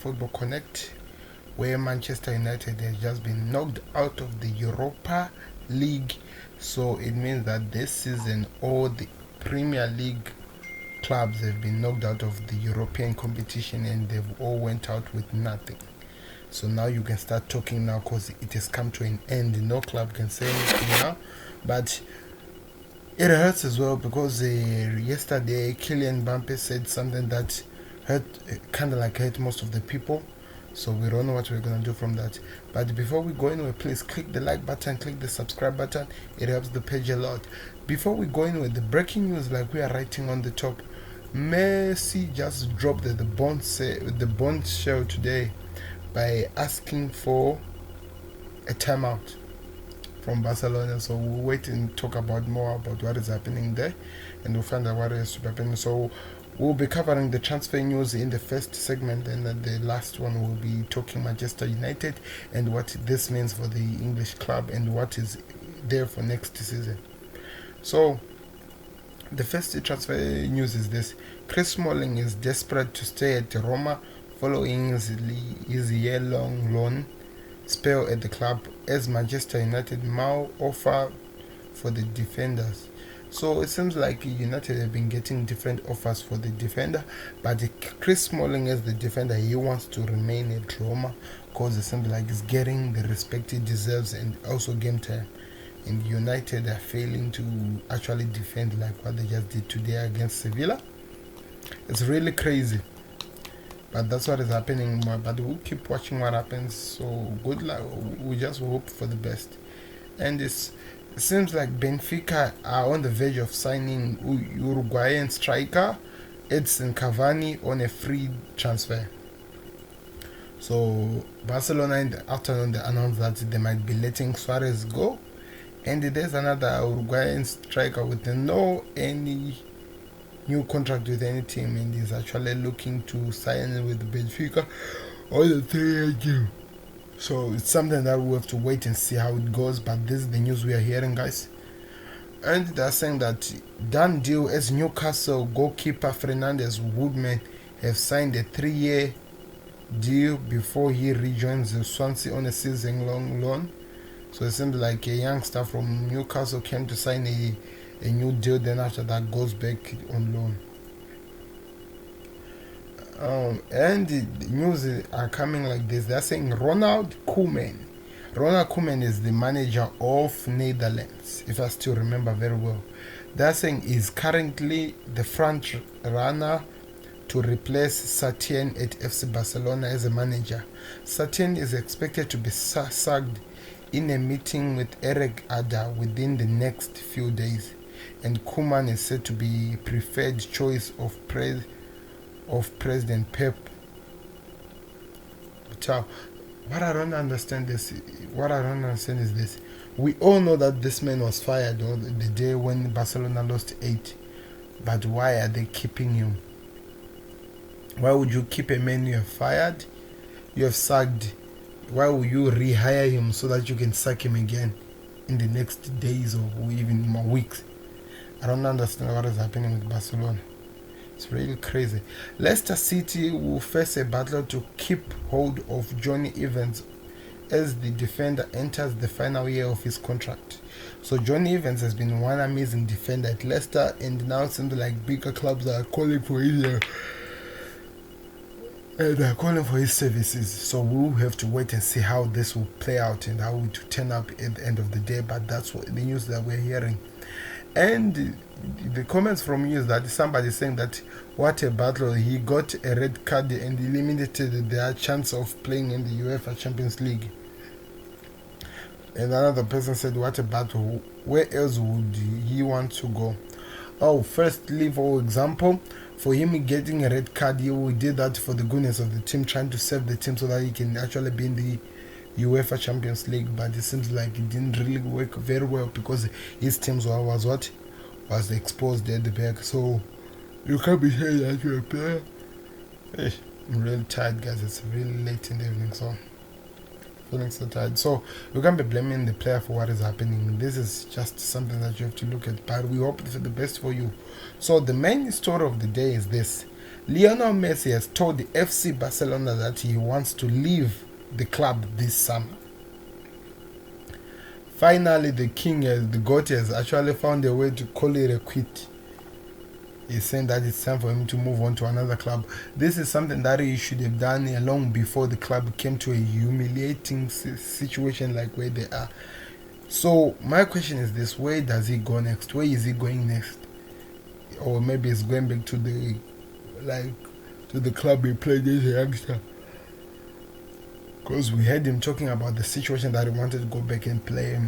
Football Connect, where Manchester United has just been knocked out of the Europa League. So it means that this season all the Premier League clubs have been knocked out of the European competition and they've all went out with nothing. So now you can start talking now because it has come to an end. No club can say anything now. But it hurts as well because yesterday Kylian Mbappe said something that hurt most of the people. So we don't know what we're going to do from that. But before we go anywhere, please click the like button, click the subscribe button. It helps the page a lot. Before we go anywhere, the breaking news, like we are writing on the top, Messi just dropped the bond shell today by asking for a timeout from Barcelona. So we'll wait and talk about more about what is happening there, and we'll find out what is happening. So we'll be covering the transfer news in the first segment, and the last one will be talking Manchester United and what this means for the English club and what is there for next season. So the first transfer news is this: Chris Smalling is desperate to stay at Roma following his year-long loan spell at the club, as Manchester United now offer for the defenders. So it seems like United have been getting different offers for the defender, but Chris Smalling as the defender, he wants to remain at Roma because it seems like he's getting the respect he deserves and also game time. And United are failing to actually defend like what they just did today against Sevilla. It's really crazy, but that's what is happening. But we'll keep watching what happens. So good luck. We just hope for the best. And it seems like Benfica are on the verge of signing Uruguayan striker Edson Cavani on a free transfer. So Barcelona in the afternoon they announced that they might be letting Suarez go, and there's another Uruguayan striker with any new contract with any team, and he's actually looking to sign with Benfica on a 3-year deal. So it's something that we'll have to wait and see how it goes, but this is the news we are hearing, guys. And they're saying that done deal as Newcastle goalkeeper Fernandez Woodman have signed a 3-year deal before he rejoins the Swansea on a season-long loan. So it seems like a youngster from Newcastle came to sign a new deal, then after that goes back on loan. And the news are coming like this. They're saying Ronald Koeman. Ronald Koeman is the manager of Netherlands, if I still remember very well. They're saying he's currently the front runner to replace Setien at FC Barcelona as a manager. Setien is expected to be sacked in a meeting with Eric Abidal within the next few days, and Koeman is said to be preferred choice of President Pep. But what I don't understand is this: we all know that this man was fired on the day when Barcelona lost 8, but why are they keeping him? Why would you keep a man you have fired, you have sacked? Why would you rehire him so that you can sack him again in the next days or even more weeks? I don't understand what is happening with Barcelona. It's really crazy. Leicester City will face a battle to keep hold of Johnny Evans as the defender enters the final year of his contract. So Johnny Evans has been one amazing defender at Leicester, and now it seems like bigger clubs are calling for his services. So we'll have to wait and see how this will play out and how it will turn up at the end of the day. But that's what the news that we're hearing. And the comments from you is that somebody saying that what a battle, he got a red card and eliminated their chance of playing in the UEFA Champions League. And another person said what a battle, where else would he want to go? Oh, firstly, for example, for him getting a red card, he did that for the goodness of the team, trying to save the team so that he can actually be in the UEFA Champions League. But it seems like it didn't really work very well because his team was exposed at the back. So you can't be saying that you're a player. Hey, I'm really tired, guys. It's really late in the evening, so feeling so tired. So you can't be blaming the player for what is happening. This is just something that you have to look at, but we hope for the best for you. So the main story of the day is this: Lionel Messi has told the FC Barcelona that he wants to leave the club this summer. Finally, the GOAT has actually found a way to call it a quit. He's saying that it's time for him to move on to another club. This is something that he should have done long before the club came to a humiliating situation like where they are. So my question is this: where does he go next? Where is he going next? Or maybe he's going back to the club he played as a youngster. Because we heard him talking about the situation that he wanted to go back and play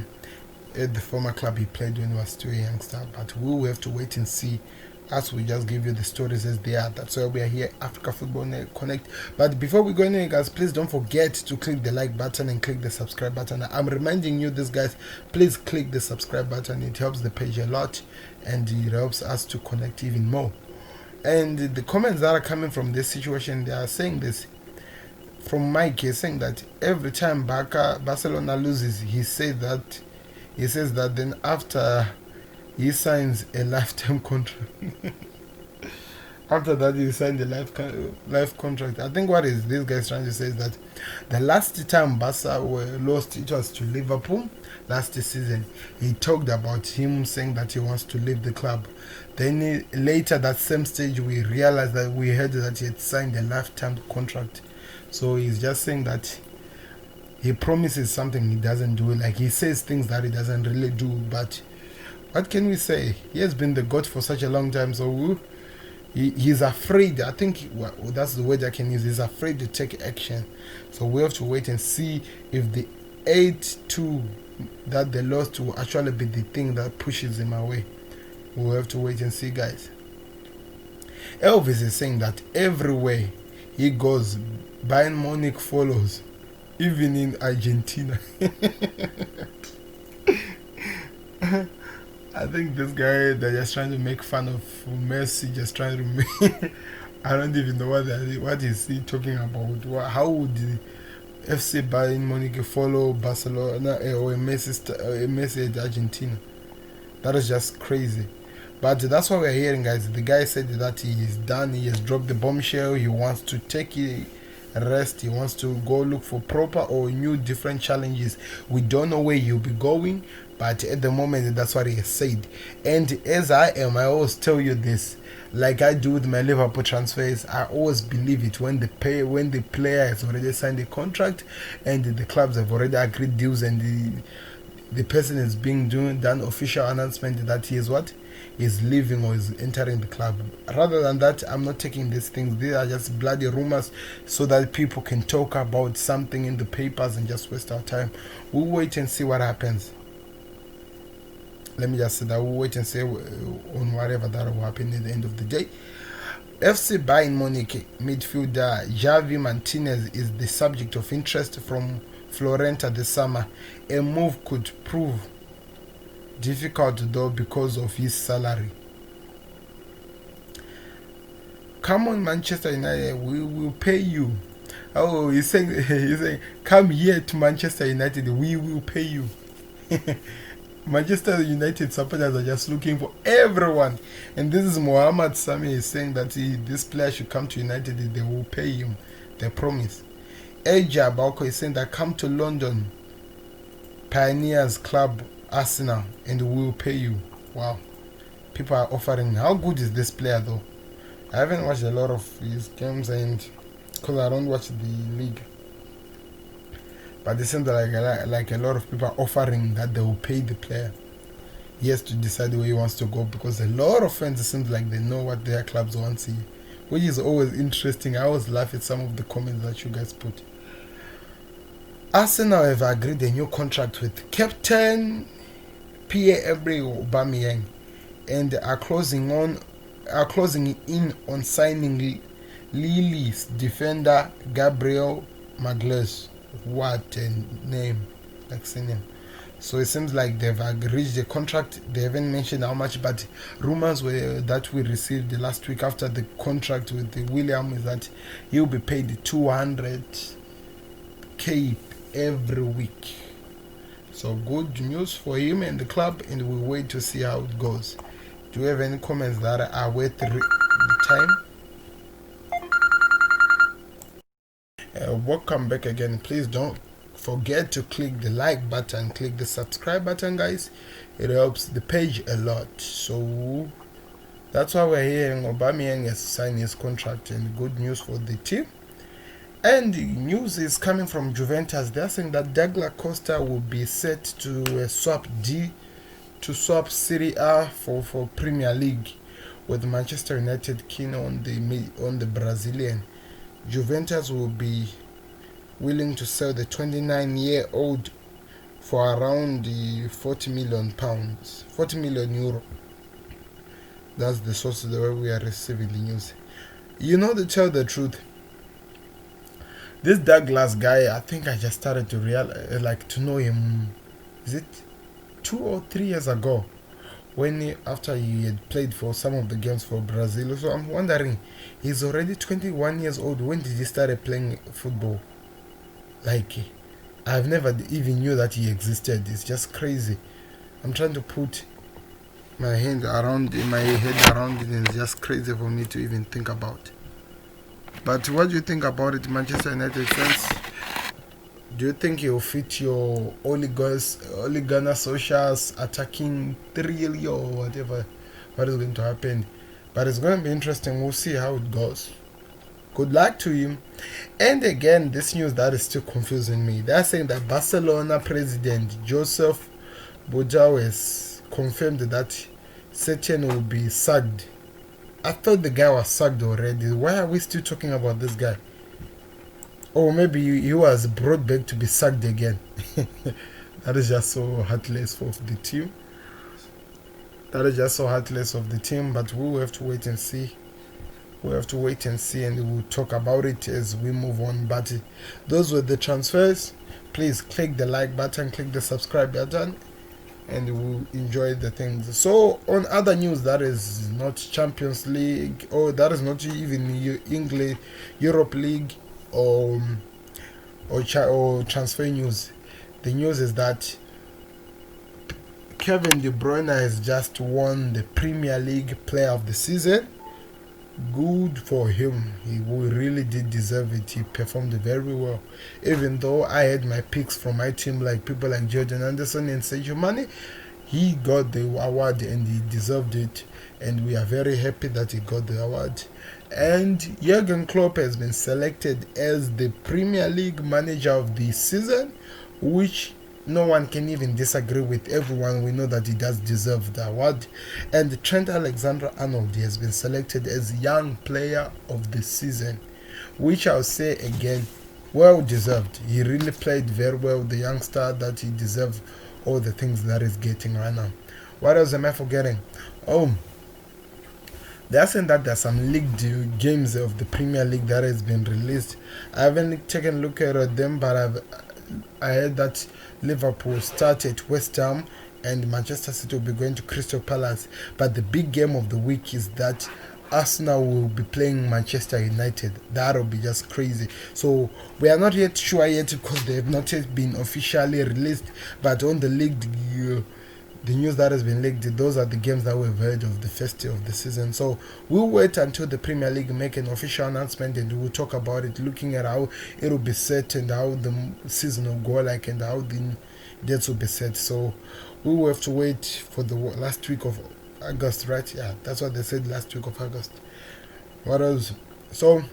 at the former club he played when he was still a youngster. But we will have to wait and see, as we just give you the stories as they are. That's why we are here, Africa Football Connect. But before we go in, guys, please don't forget to click the like button and click the subscribe button. I'm reminding you this, guys, please click the subscribe button. It helps the page a lot and it helps us to connect even more. And the comments that are coming from this situation, they are saying this. From Mike, he's saying that every time Barcelona loses, he says that then after he signs a lifetime contract. After that, he signed a life contract. I think what is this guy's trying to say is that the last time Barca were lost, it was to Liverpool last season. He talked about him saying that he wants to leave the club. Then later that same stage, we realized that we heard that he had signed a lifetime contract. So he's just saying that he promises something he doesn't do. Like, he says things that he doesn't really do. But what can we say? He has been the GOAT for such a long time. So he's afraid. I think that's the word I can use. He's afraid to take action. So we have to wait and see if the 8-2 that they lost will actually be the thing that pushes him away. We'll have to wait and see, guys. Elvis is saying that everywhere he goes, Bayern Munich follows, even in Argentina. I think this guy, they're just trying to make fun of Messi, just trying to make... I don't even know what is he talking about. How would the FC Bayern Munich follow Barcelona or Messi at Argentina? That is just crazy. But that's what we're hearing, guys. The guy said that he is done. He has dropped the bombshell. He wants to take a rest. He wants to go look for proper or new different challenges. We don't know where he'll be going, but at the moment, that's what he has said. And as I always tell you this, like I do with my Liverpool transfers, I always believe it when the player has already signed a contract and the clubs have already agreed deals and the person is being done official announcement that he is what? Is leaving or is entering the club. Rather than that, I'm not taking these things. These are just bloody rumors so that people can talk about something in the papers and just waste our time. We'll wait and see what happens. Let me just say that we'll wait and see on whatever that will happen at the end of the day. FC Bayern Munich midfielder Javi Martinez is the subject of interest from Florentina this summer. A move could prove difficult though because of his salary. Come on, Manchester United, we will pay you. Oh, he's saying, come here to Manchester United, we will pay you. Manchester United supporters are just looking for everyone, and this is Mohamed Sami is saying that this player should come to United. They will pay him. They promise. Eja Balko is saying that come to London Pioneers Club Arsenal and we will pay you. Wow, people are offering. How good is this player though? I haven't watched a lot of his games and because I don't watch the league, but it seems like a lot of people are offering that they will pay the player. He has to decide where he wants to go because a lot of fans, it seems like they know what their clubs want to see, which is always interesting. I always laugh at some of the comments that you guys put. Arsenal have agreed a new contract with captain Pierre-Emerick Aubameyang and are closing in on signing Lille's defender Gabriel Magalhães. What a name, like saying him. So it seems like they've reached the contract. They haven't mentioned how much, but rumors were that we received the last week after the contract with the William is that he'll be paid 200k every week. So good news for him and the club, and we'll wait to see how it goes. Do you have any comments that are worth the time? welcome back again. Please don't forget to click the like button, click the subscribe button, guys. It helps the page a lot. So that's why we're hearing Aubameyang has signed his contract, and good news for the team. And news is coming from Juventus. They're saying that Costa will be set to swap Serie A for Premier League, with Manchester United keen on the Brazilian. Juventus will be willing to sell the 29-year-old for around the 40 million euro. That's the source of the way we are receiving the news. To tell the truth, this Douglas guy, I think I just started to to know him. Is it 2 or 3 years ago? After he had played for some of the games for Brazil. So I'm wondering, he's already 21 years old. When did he start playing football? I've never even knew that he existed. It's just crazy. I'm trying to put my head around it, and it's just crazy for me to even think about. But what do you think about it, Manchester United fans? Do you think he'll fit your Ole Gunnar Solskjaer's attacking three or whatever? What is going to happen? But it's going to be interesting. We'll see how it goes. Good luck to him. And again, this news that is still confusing me. They're saying that Barcelona president Josep Bartomeu has confirmed that Setien will be sacked. I thought the guy was sacked already. Why are we still talking about this guy? Or maybe he was brought back to be sacked again. That is just so heartless of the team. But we will have to wait and see. And we'll talk about it as we move on. But those were the transfers. Please click the like button, click the subscribe button, and we'll enjoy the things. So on other news that is not Champions League, or that is not even English Europe League, or transfer news, the news is that Kevin De Bruyne has just won the Premier League Player of the Season. Good for him. He really did deserve it. He performed very well. Even though I had my picks from my team, like people like Jordan Anderson and Sadio Mane, he got the award and he deserved it. And we are very happy that he got the award. And Jurgen Klopp has been selected as the Premier League Manager of the Season, which no one can even disagree with. Everyone, we know that he does deserve the award. And Trent Alexander-Arnold has been selected as Young Player of the Season, which I'll say again, well deserved. He really played very well, the youngster, that he deserves all the things that he's getting right now. What else am I forgetting? They're saying that there's some leaked games of the Premier League that has been released. I haven't taken a look at them, but I heard that Liverpool start at West Ham and Manchester City will be going to Crystal Palace. But the big game of the week is that Arsenal will be playing Manchester United. That will be just crazy. So we are not yet sure yet because they have not yet been officially released. But on the league, the news that has been leaked, those are the games that we've heard of the first day of the season. So we'll wait until the Premier League make an official announcement and we'll talk about it, looking at how it will be set and how the season will go and how the dates will be set. So we will have to wait for the last week of August, right? Yeah, that's what they said, last week of August. What else? So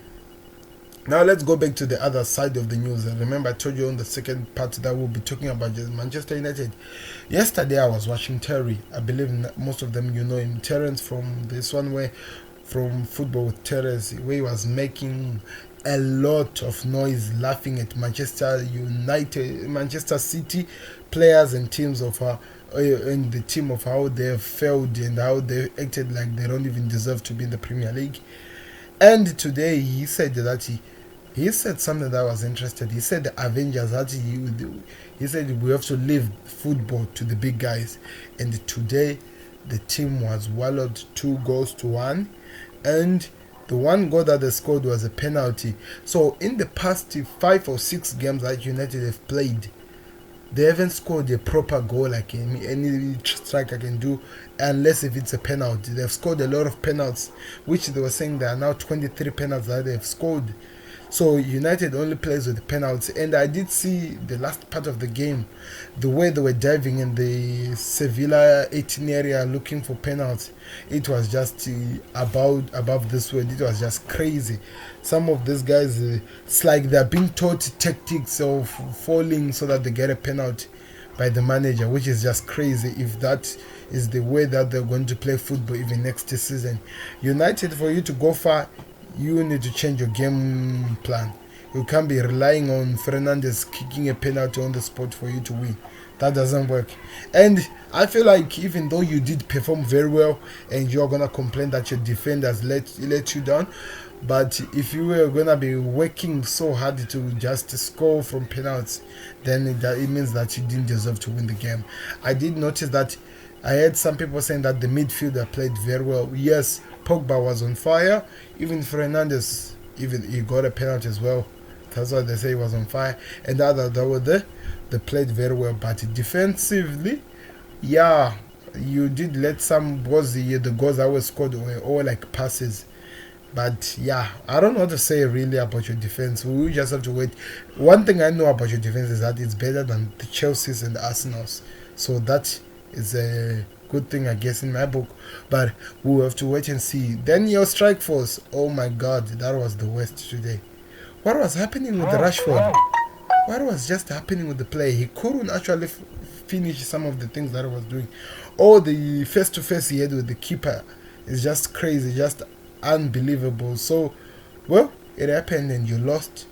now let's go back to the other side of the news. And remember, I told you on the second part that we'll be talking about Manchester United. Yesterday I was watching Terry. I believe most of them you know him, Terence, from this one way, from Football with Terence, where he was making a lot of noise, laughing at Manchester United, Manchester City players and teams of and the team of how they have failed and how they acted like they don't even deserve to be in the Premier League. And today he said that he said something that was interesting. He said the Avengers, that he said we have to leave football to the big guys. And today the team was wallowed 2-1, and the one goal that they scored was a penalty. So in the past 5 or 6 games that United have played, they haven't scored a proper goal like any striker can do, unless if it's a penalty. They've scored a lot of penalties, which they were saying there are now 23 penalties that they've scored. So United only plays with penalties. And I did see the last part of the game, the way they were diving in the Sevilla 18 area looking for penalties. It was just above this word. It was just crazy. Some of these guys, it's like they're being taught tactics of falling so that they get a penalty by the manager, which is just crazy if that is the way that they're going to play football even next season. United, for you to go far, you need to change your game plan. You can't be relying on Fernandes kicking a penalty on the spot for you to win. That doesn't work. And I feel like even though you did perform very well and you're going to complain that your defenders let you down, but if you were going to be working so hard to just score from penalties, then it means that you didn't deserve to win the game. I did notice that I heard some people saying that the midfielder played very well. Yes, Pogba was on fire. Even Fernandes, even he got a penalty as well. That's why they say he was on fire. And the other that were there, they played very well. But defensively, yeah, you did let some goals. The goals that were scored were all like passes. But yeah, I don't know what to say really about your defense. We will just have to wait. One thing I know about your defense is that it's better than the Chelsea's and the Arsenal's. So that is a good thing, I guess, in my book. But we'll have to wait and see. Then your strike force. Oh my God, that was the worst today. What was happening with the Rashford? What was just happening with the play? He couldn't actually finish some of the things that he was doing. Oh, the face-to-face he had with the keeper is just crazy, just unbelievable. So, well, it happened and you lost,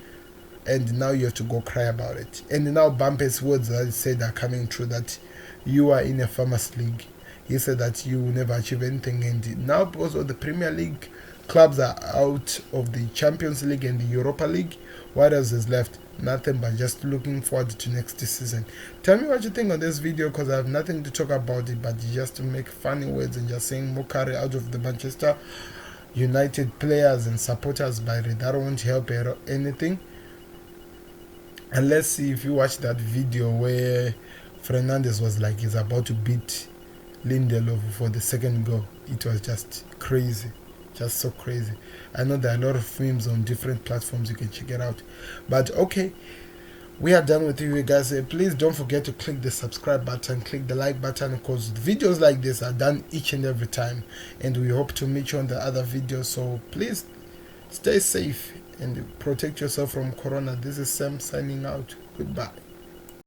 and now you have to go cry about it. And now Bampe's words that he said are coming true, that you are in a farmers league. He said that you will never achieve anything, and now because of the Premier League clubs are out of the Champions League and the Europa League, what else is left? Nothing but just looking forward to next season. Tell me what you think on this video, because I have nothing to talk about it but just to make funny words and just saying mockery out of the Manchester United players and supporters. By that won't help anything. And let's see if you watch that video where Fernandes was like he's about to beat Lindelof for the second goal. It was just crazy, just so crazy. I know there are a lot of memes on different platforms, you can check it out. But okay, we are done with you guys. Please don't forget to click the subscribe button, click the like button, because videos like this are done each and every time, and we hope to meet you on the other videos. So please stay safe and protect yourself from corona. This is Sam signing out. Goodbye.